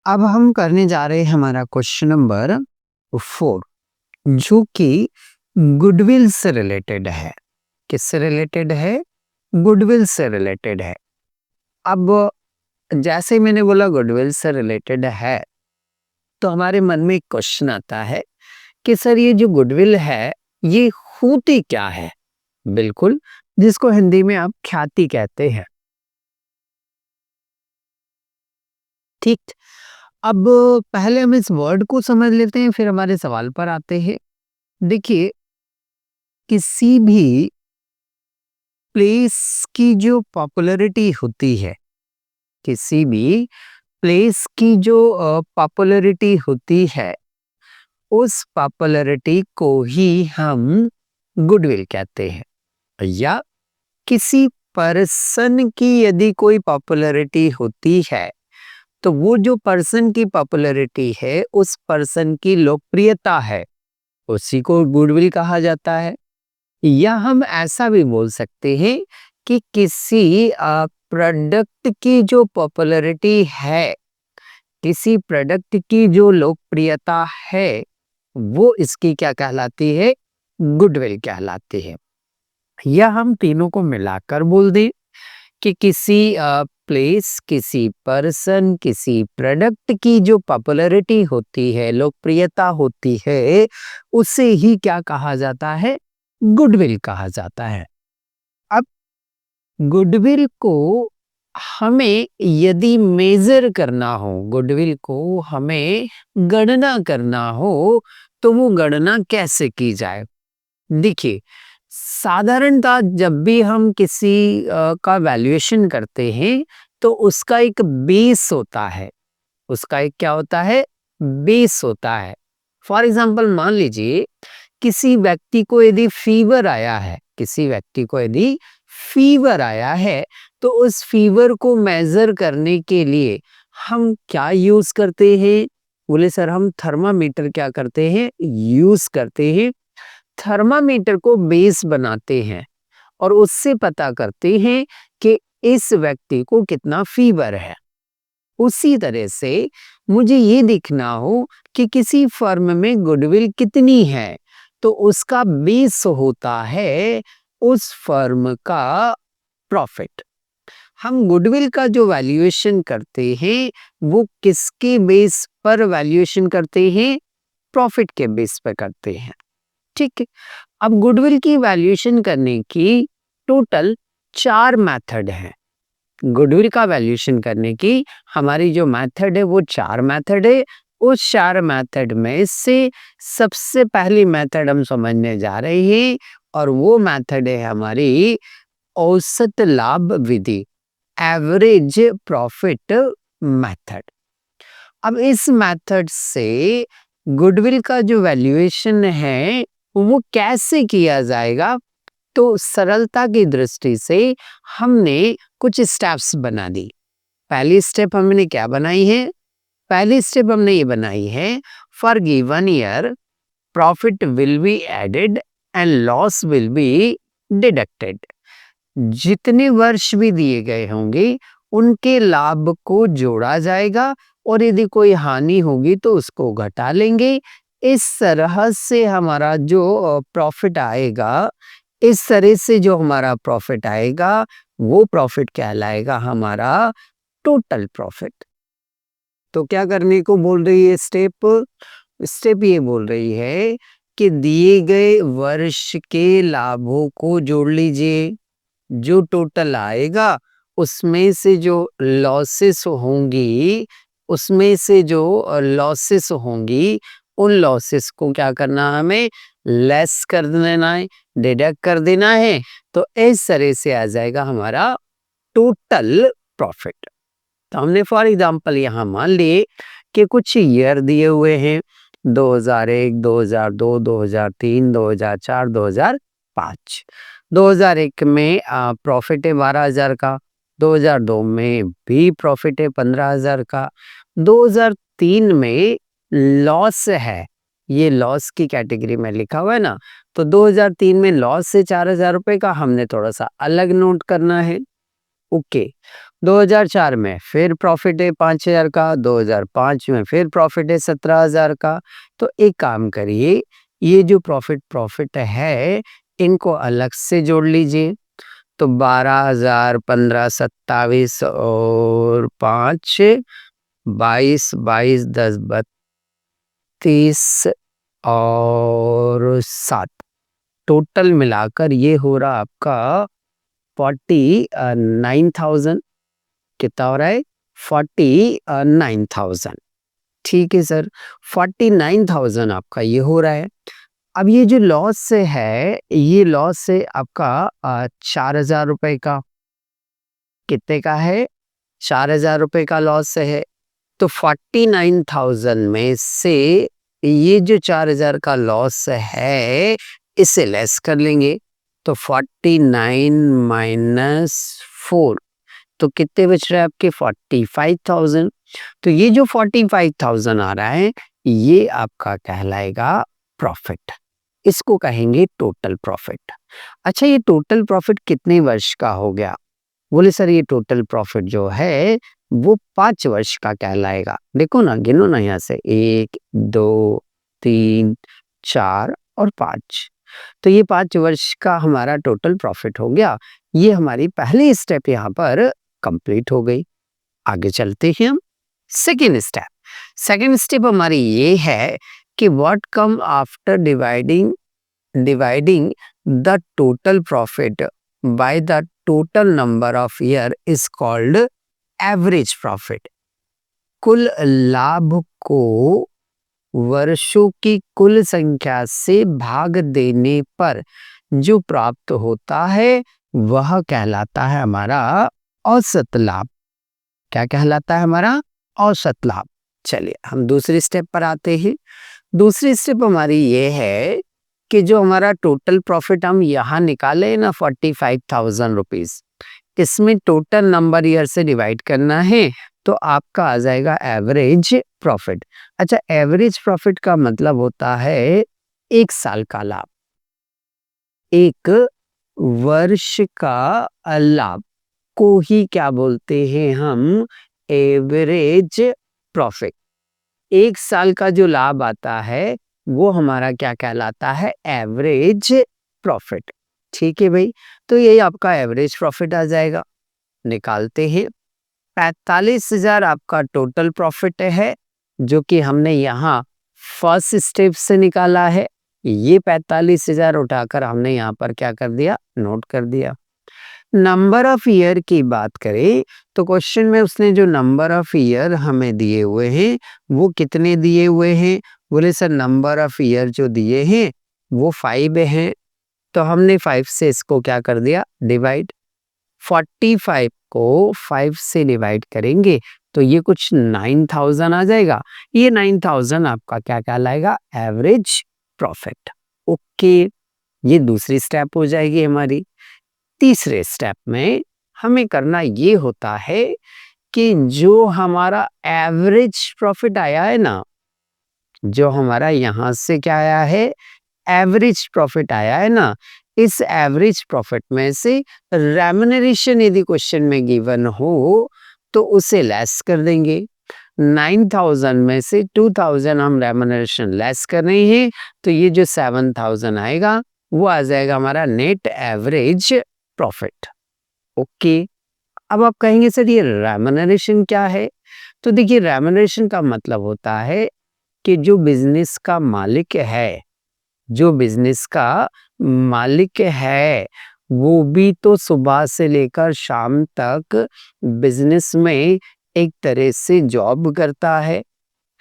अब हम करने जा रहे हैं हमारा क्वेश्चन नंबर 4, जो कि गुडविल से रिलेटेड है। किससे रिलेटेड है? गुडविल से रिलेटेड है। अब जैसे ही मैंने बोला गुडविल से रिलेटेड है, तो हमारे मन में एक क्वेश्चन आता है कि सर ये जो गुडविल है, ये होती क्या है? बिल्कुल, जिसको हिंदी में आप ख्याति कहते हैं। ठीक। अब पहले हम इस वर्ड को समझ लेते हैं, फिर हमारे सवाल पर आते हैं। देखिए, किसी भी प्लेस की जो पॉपुलैरिटी होती है, किसी भी प्लेस की जो पॉपुलैरिटी होती है, उस पॉपुलैरिटी को ही हम गुडविल कहते हैं। या किसी पर्सन की यदि कोई पॉपुलैरिटी होती है, तो वो जो पर्सन की पॉपुलैरिटी है, उस पर्सन की लोकप्रियता है, उसी को गुडविल कहा जाता है। या हम ऐसा भी बोल सकते हैं कि किसी प्रोडक्ट की जो पॉपुलैरिटी है, किसी प्रोडक्ट की जो लोकप्रियता है, वो इसकी क्या कहलाती है? गुडविल कहलाती है। या हम तीनों को मिलाकर बोल दें कि किसी प्लेस, किसी पर्सन, किसी प्रोडक्ट की जो पॉपुलैरिटी होती है, लोकप्रियता होती है, उसे ही क्या कहा जाता है? गुडविल कहा जाता है। अब गुडविल को हमें यदि मेजर करना हो, गुडविल को हमें गणना करना हो, तो वो गणना कैसे की जाए? देखिए, साधारणतः जब भी हम किसी का वैल्यूएशन करते हैं, तो उसका एक बेस होता है। उसका एक क्या होता है? बेस होता है। फॉर एग्जाम्पल मान लीजिए, किसी व्यक्ति को यदि फीवर आया है, किसी व्यक्ति को यदि फीवर आया है, तो उस फीवर को मेजर करने के लिए हम क्या यूज करते हैं? बोले सर हम थर्मामीटर क्या करते हैं? यूज करते हैं। थर्मामीटर को बेस बनाते हैं और उससे पता करते हैं कि इस व्यक्ति को कितना फीवर है। उसी तरह से मुझे ये देखना हो कि किसी फर्म में गुडविल कितनी है, तो उसका बेस होता है उस फर्म का प्रॉफिट। हम गुडविल का जो वैल्यूएशन करते हैं, वो किसके बेस पर वैल्यूएशन करते हैं? प्रॉफिट के बेस पर करते हैं। ठीक है। अब गुडविल की वैल्यूएशन करने की टोटल 4 मेथड हैं। गुडविल का वैल्यूएशन करने की हमारी जो मेथड है, वो 4 मेथड है। उस 4 मेथड में से सबसे पहली मेथड हम समझने जा रहे हैं, और वो मेथड है हमारी औसत लाभ विधि, एवरेज प्रॉफिट मेथड। अब इस मेथड से गुडविल का जो वैल्यूएशन है, वो कैसे किया जाएगा? तो सरलता की दृष्टि से हमने कुछ स्टेप्स बना दी। पहली स्टेप हमने क्या बनाई है? पहली स्टेप हमने ये बनाई है, for given year profit will be added and loss will be deducted. जितने वर्ष भी दिए गए होंगे, उनके लाभ को जोड़ा जाएगा, और यदि कोई हानि होगी तो उसको घटा लेंगे। इस तरह से हमारा जो प्रॉफिट आएगा, इस तरह से जो हमारा प्रॉफिट आएगा, वो प्रॉफिट कहलाएगा हमारा टोटल प्रॉफिट। तो क्या करने को बोल रही है स्टेप? स्टेप ये बोल रही है कि दिए गए वर्ष के लाभों को जोड़ लीजिए। जो टोटल आएगा, उसमें से जो लॉसेस होंगी, उसमें से जो लॉसेस होंगी, उन लॉसेस को क्या करना है? हमें लेस कर देना है, डिडक्ट कर देना है। तो इस तरह से आ जाएगा हमारा टोटल प्रॉफिट। तो हमने फॉर एग्जांपल यहाँ मान लिए कि कुछ ईयर दिए हुए हैं, 2001, 2002, 2003, 2004, 2005। 2001 में प्रॉफिट है 12,000 का, 2002 में भी प्रॉफिट है 15,000 का, 2003 में लॉस है, ये लॉस की कैटेगरी में लिखा हुआ है ना, तो 2003 में लॉस है 4,000 रुपए का, हमने थोड़ा सा अलग नोट करना है। ओके। 2004 में फिर प्रॉफिट है 5,000 का, 2005 में फिर प्रॉफिट है 17,000 का। तो एक काम करिए, ये जो प्रॉफिट है इनको अलग से जोड़ लीजिए। तो 12,000, 15, 27 और 5, 22, 22, 10, 32 और 7, टोटल मिलाकर ये हो रहा आपका 49,000। कितना हो रहा है? 49,000। ठीक है सर, 49,000 आपका ये हो रहा है। अब ये जो लॉस है, ये लॉस है आपका 4,000 रुपए का। कितने का है? 4,000 रुपए का लॉस है। तो 49,000 में से ये जो 4,000 का लॉस है इसे लेस कर लेंगे। तो 49 माइनस 4, तो कितने बच रहे हैं आपके? 45,000। तो ये जो 45,000 आ रहा है ये आपका कहलाएगा प्रॉफिट। इसको कहेंगे टोटल प्रॉफिट। अच्छा, ये टोटल प्रॉफिट कितने वर्ष का हो गया? बोले सर ये टोटल प्रॉफिट जो है वो 5 वर्ष का कहलाएगा। देखो ना, गिनो ना यहाँ से, 1, 2, 3, 4 और 5। तो ये 5 वर्ष का हमारा टोटल प्रॉफिट हो गया। ये हमारी पहली स्टेप यहाँ पर कंप्लीट हो गई। आगे चलते हैं हम सेकेंड स्टेप हमारी ये है कि what come after dividing the total profit by the total number of year is called average profit. कुल लाभ को वर्षों की कुल संख्या से भाग देने पर जो प्राप्त होता है वह कहलाता है हमारा औसत लाभ। क्या कहलाता है? हमारा औसत लाभ। चलिए हम दूसरी स्टेप पर आते हैं। दूसरी स्टेप हमारी ये है कि जो हमारा टोटल प्रॉफिट हम यहाँ निकाले ना 45,000 रुपीज, इसमें टोटल नंबर ईयर से डिवाइड करना है तो आपका आ जाएगा एवरेज प्रॉफिट। अच्छा, एवरेज प्रॉफिट का मतलब होता है 1 साल का लाभ, 1 वर्ष का लाभ को ही क्या बोलते हैं हम? Average profit. 1 साल का जो लाभ आता है वो हमारा क्या कहलाता है? Average profit. ठीक है भाई, तो ये आपका एवरेज प्रॉफिट आ जाएगा। निकालते हैं। 45,000 आपका टोटल प्रॉफिट है जो कि हमने यहाँ फर्स्ट स्टेप से निकाला है। ये 45,000 उठाकर हमने यहाँ पर क्या कर दिया? नोट कर दिया। नंबर ऑफ ईयर की बात करें तो क्वेश्चन में उसने जो नंबर ऑफ ईयर हमें दिए हुए हैं वो कितने दिए हुए हैं? बोले सर नंबर ऑफ ईयर जो दिए हैं वो 5 हैं। तो हमने 5 से इसको क्या कर दिया? डिवाइड। 45 को 5 से डिवाइड करेंगे तो ये कुछ 9,000 आ जाएगा। ये 9,000 आपका क्या कहलाएगा? Average profit. ओके, ये दूसरी स्टेप हो जाएगी हमारी। तीसरे स्टेप में हमें करना ये होता है कि जो हमारा एवरेज प्रॉफिट आया है ना, जो हमारा यहां से क्या आया है? एवरेज प्रॉफिट आया है ना, इस एवरेज प्रॉफिट में से रेम्युनरेशन यदि क्वेश्चन में गिवन हो तो उसे लेस कर देंगे। 9,000 में से 2,000 हम रेम्युनरेशन लेस कर रहे हैं तो ये जो 7,000 आएगा वो आ जाएगा हमारा नेट एवरेज प्रॉफिट। ओके, अब आप कहेंगे सर ये रेम्युनरेशन क्या है? तो देखिए, रेम्युनरेशन का मतलब होता है कि जो बिजनेस का मालिक है, जो बिजनेस का मालिक है वो भी तो सुबह से लेकर शाम तक बिजनेस में एक तरह से जॉब करता है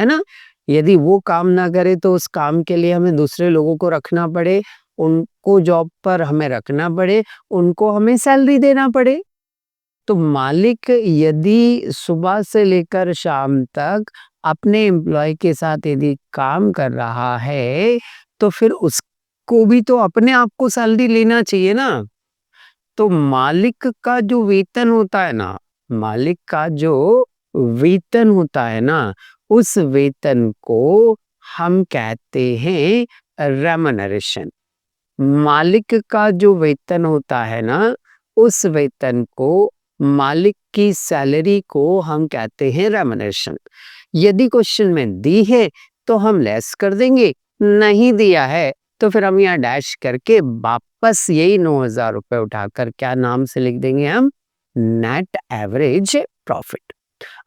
ना? यदि वो काम ना करे तो उस काम के लिए हमें दूसरे लोगों को रखना पड़े, उनको जॉब पर हमें रखना पड़े, उनको हमें सैलरी देना पड़े। तो मालिक यदि सुबह से लेकर शाम तक अपने एम्प्लॉय के साथ यदि काम कर रहा है तो फिर उसको भी तो अपने आप को सैलरी लेना चाहिए ना। तो मालिक का जो वेतन होता है ना, मालिक का जो वेतन होता है ना, उस वेतन को हम कहते हैं रेम्युनरेशन। मालिक का जो वेतन होता है ना, उस वेतन को मालिक की सैलरी को हम कहते हैं रेम्युनरेशन। यदि क्वेश्चन में दी है तो हम लेस कर देंगे, नहीं दिया है तो फिर हम यहाँ डैश करके वापस यही 9,000 रुपए उठाकर क्या नाम से लिख देंगे हम, नेट एवरेज प्रॉफिट।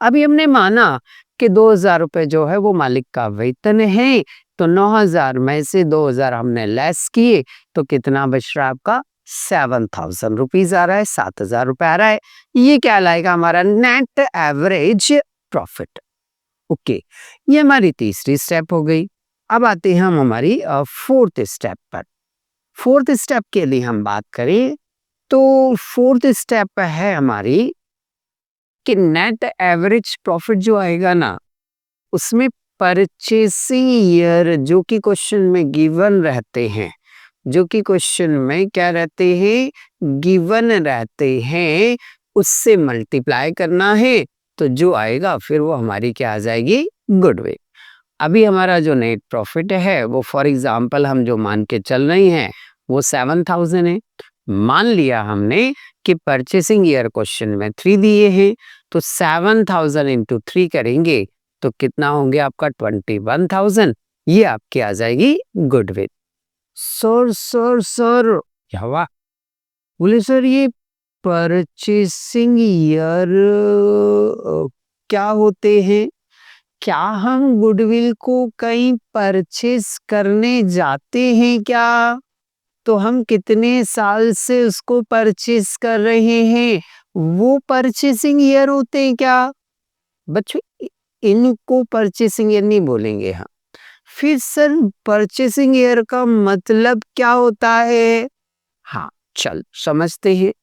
अभी हमने माना कि 2,000 रुपए जो है वो मालिक का वेतन है, तो 9,000 में से 2,000 हमने लेस किए तो कितना बच रहा है आपका, 7,000 रुपीज आ रहा है, 7,000 रुपए आ रहा है। ये क्या लाएगा हमारा नेट एवरेज प्रॉफिट। ओके, ये हमारी तीसरी स्टेप हो गई। अब आते हैं हम हमारी फोर्थ स्टेप पर। फोर्थ स्टेप के लिए हम बात करें तो फोर्थ स्टेप है हमारी कि नेट एवरेज प्रॉफिट जो आएगा ना, उसमें परचेसिंग ईयर जो कि क्वेश्चन में गिवन रहते हैं, जो कि क्वेश्चन में क्या रहते हैं, गिवन रहते हैं, उससे मल्टीप्लाई करना है, तो जो आएगा फिर वो हमारी क्या आ जाएगी, गुडविल। अभी हमारा जो नेट प्रॉफिट है वो फॉर एग्जांपल हम जो मान के चल रहे हैं वो 7,000 है। मान लिया हमने कि परचेसिंग ईयर क्वेश्चन में 3 दिए हैं, तो 7,000 इंटू 3 करेंगे तो कितना होंगे आपका 21,000, ये आपकी आ जाएगी गुडविल। सर सर सर क्या हुआ, बोले सर ये परचेसिंग ईयर क्या होते हैं, क्या हम गुडविल को कहीं परचेस करने जाते हैं क्या, तो हम कितने साल से उसको परचेस कर रहे हैं, वो परचेसिंग ईयर होते हैं क्या बच्चों, इनको परचेसिंग ईयर नहीं बोलेंगे हम। फिर सर परचेसिंग ईयर का मतलब क्या होता है, हाँ चल समझते हैं।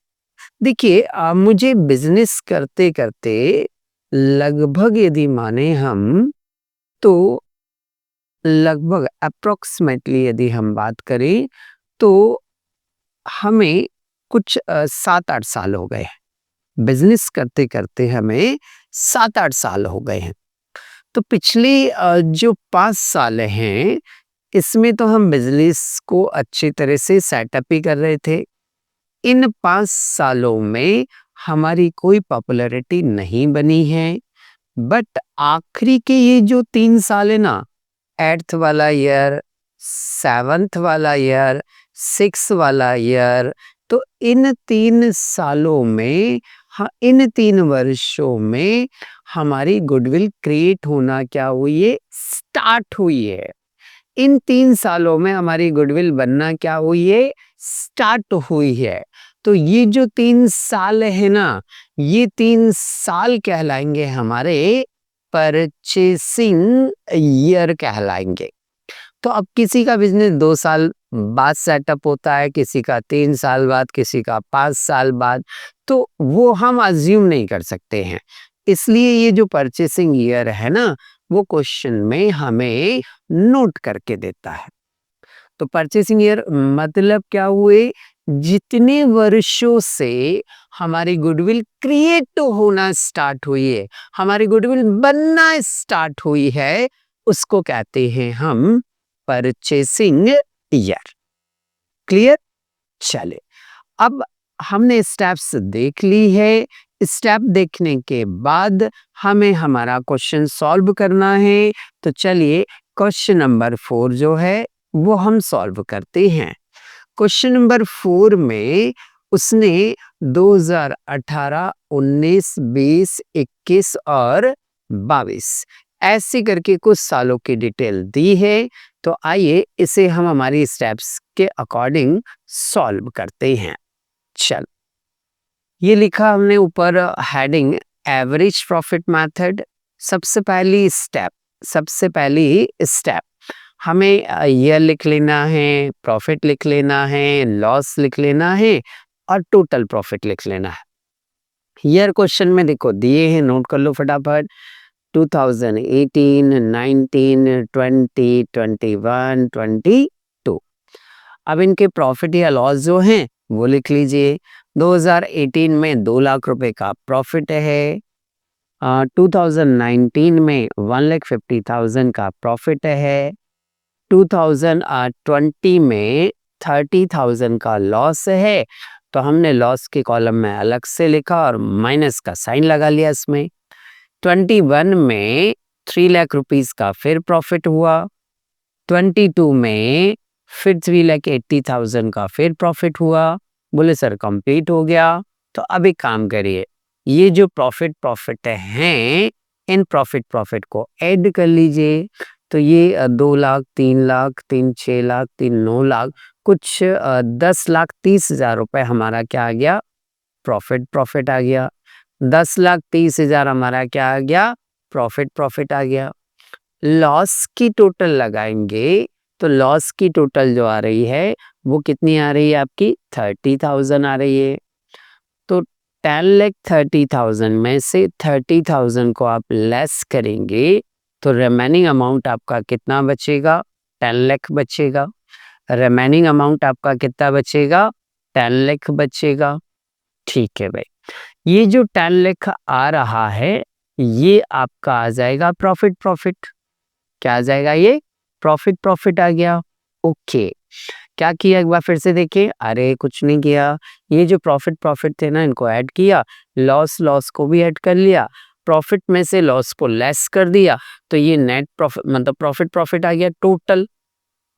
देखिए मुझे बिजनेस करते करते लगभग यदि माने हम तो लगभग अप्रोक्सीमेटली यदि हम बात करें तो हमें कुछ 7-8 साल हो गए हैं। बिजनेस करते करते हमें 7-8 साल हो गए हैं। तो पिछले जो 5 साल हैं इसमें तो हम बिजनेस को अच्छी तरह से सेटअप ही कर रहे थे। इन 5 सालों में हमारी कोई पॉपुलैरिटी नहीं बनी है, बट आखिरी के ये जो 3 साल है ना, 8th वाला ईयर, 7th वाला ईयर, 6th वाला ईयर, तो इन 3 सालों में इन 3 वर्षों में हमारी गुडविल क्रिएट होना क्या हुई है, स्टार्ट हुई है। इन 3 सालों में हमारी गुडविल बनना क्या हुई है, स्टार्ट हुई है। तो ये जो 3 साल है ना, ये 3 साल कहलाएंगे हमारे परचेसिंग ईयर कहलाएंगे। तो अब किसी का बिजनेस 2 साल बाद सेटअप होता है, किसी का 3 साल बाद, किसी का 5 साल बाद, तो वो हम अज्यूम नहीं कर सकते हैं। इसलिए ये जो परचेसिंग ईयर है ना, वो क्वेश्चन में हमें नोट करके देता है। तो परचेसिंग ईयर मतलब क्या हुए, जितने वर्षों से हमारी गुडविल क्रिएट होना स्टार्ट हुई है, हमारी गुडविल बनना स्टार्ट हुई है, उसको कहते हैं हम परचेसिंग ईयर। क्लियर, चले अब हमने स्टेप्स देख ली है। स्टेप देखने के बाद हमें हमारा क्वेश्चन सॉल्व करना है, तो चलिए क्वेश्चन नंबर 4 जो है वो हम सॉल्व करते हैं। क्वेश्चन नंबर 4 में उसने 2018, 19, 20, 21 और 22 ऐसे करके कुछ सालों की डिटेल दी है। तो आइए इसे हम हमारी स्टेप्स के अकॉर्डिंग सॉल्व करते हैं। चल, ये लिखा हमने ऊपर हेडिंग एवरेज प्रॉफिट मेथड। सबसे पहली स्टेप हमें ईयर लिख लेना है, प्रॉफिट लिख लेना है, लॉस लिख लेना है और टोटल प्रॉफिट लिख लेना है। ईयर क्वेश्चन में देखो दिए हैं, नोट कर लो फटाफट। 2018, 19, 20, 21, 22। अब इनके प्रॉफिट या लॉस जो हैं वो लिख लीजिए। 2018 में 2 लाख रुपए का प्रॉफिट है, 2019 में 1,50,000 का प्रॉफिट है, 2020 में 30,000 का लॉस है तो हमने लॉस के कॉलम में अलग से लिखा और माइनस का साइन लगा लिया इसमें। 21 में 3 लाख रुपीस का फिर प्रॉफिट हुआ। 22 में फिर 3,80,000 का फिर प्रॉफिट हुआ। बोले सर कंप्लीट हो गया। तो अब एक काम करिए, ये जो प्रॉफिट हैं, इन प्रॉफिट को ऐड कर लीजिए। तो ये 2 लाख, 3 लाख, 3 6 लाख, 3 9 लाख, कुछ 10,30,000 रुपए हमारा क्या आ गया? प्रॉफिट आ गया। 10,30,000 हमारा क्या आ गया? प्रॉफिट आ गया। लॉस की टोटल लगाएंगे तो लॉस की टोटल जो आ रही है वो कितनी आ रही है आपकी? 30,000 आ रही है। तो 10,30,000 में से 30,000 को आप लेस करेंगे तो रिमेनिंग अमाउंट आपका कितना बचेगा? 10 लाख बचेगा। रिमेनिंग अमाउंट आपका कितना बचेगा? 10 लाख बचेगा। ठीक है भाई, ये जो 10 लाख आ रहा है ये आपका आ जाएगा प्रॉफिट। क्या आ जाएगा? ये प्रॉफिट आ गया। ओके, क्या किया एक बार फिर से देखिए। अरे कुछ नहीं किया, ये जो प्रॉफिट थे ना इनको ऐड किया, लॉस को भी ऐड कर लिया, प्रॉफिट में से लॉस को लेस कर दिया, तो ये नेट प्रॉफिट मतलब प्रॉफिट आ गया। टोटल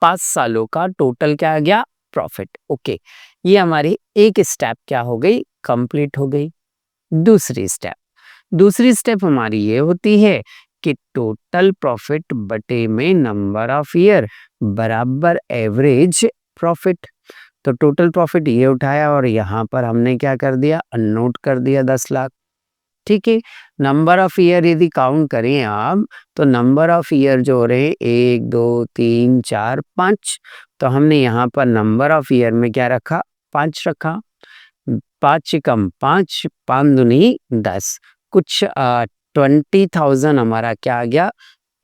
5 सालों का टोटल क्या आ गया? प्रॉफिट। ओके, ये हमारी एक स्टेप क्या हो गई? कंप्लीट हो गई। दूसरी स्टेप हमारी ये होती है कि टोटल प्रॉफिट बटे में नंबर ऑफ ईयर बराबर एवरेज प्रॉफिट। तो टोटल प्रॉफिट ये उठाया और यहाँ पर हमने क्या कर दिया? नोट कर दिया 10 लाख। ठीक है, नंबर ऑफ ईयर यदि काउंट करें आप तो नंबर ऑफ ईयर जो हो रहे हैं 1 2 3 4 5, तो हमने यहाँ पर नंबर ऑफ ईयर में क्या रखा? 5 रखा। 5 कम 5, 5 दूनी 10, कुछ 20,000 हमारा क्या आ गया?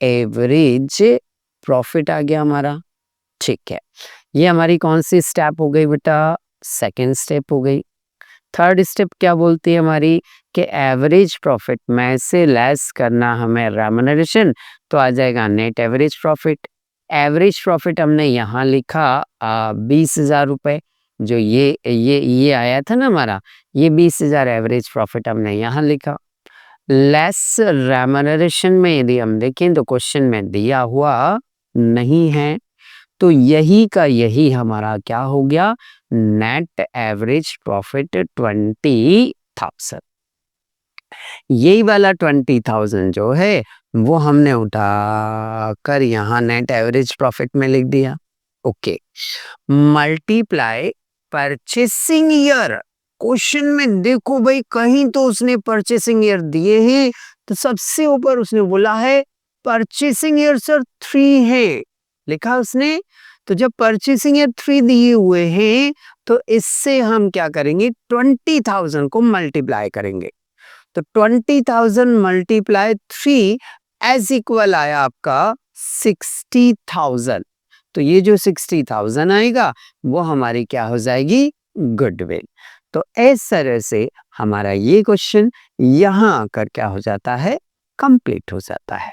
एवरेज प्रॉफिट आ गया हमारा। ठीक है, ये हमारी कौन सी स्टेप हो गई बेटा? सेकेंड स्टेप हो गई। थर्ड स्टेप क्या बोलती है हमारी? कि एवरेज प्रॉफिट में से लेस करना हमें रेम्युनरेशन, तो आ जाएगा net average profit. Average profit हमने यहाँ लिखा 20,000 रुपये, जो ये आया था ना हमारा, ये 20,000 एवरेज प्रॉफिट हमने यहाँ लिखा। लेस रेम्युनरेशन में यदि हम देखें तो क्वेश्चन में दिया हुआ नहीं है, तो यही का यही हमारा क्या हो गया? Net average profit 20,000। यही वाला 20,000 जो है वो हमने उठा कर यहाँ नेट एवरेज प्रॉफिट में लिख दिया। Okay, multiply purchasing year. Question में देखो भाई, कहीं तो उसने परचेसिंग ईयर दिए हैं, तो सबसे ऊपर उसने बोला है परचेसिंग ईयर सर 3 है, लिखा उसने। तो जब परचेसिंग ईयर 3 दिए हुए हैं तो इससे हम क्या करेंगे? 20,000 को मल्टीप्लाई करेंगे। तो 20,000 मल्टीप्लाई 3 एज इक्वल आया आपका 60,000। तो ये जो 60,000 आएगा वो हमारी क्या हो जाएगी? गुडविल। तो इस तरह से हमारा ये क्वेश्चन यहाँ आकर क्या हो जाता है? कंप्लीट हो जाता है।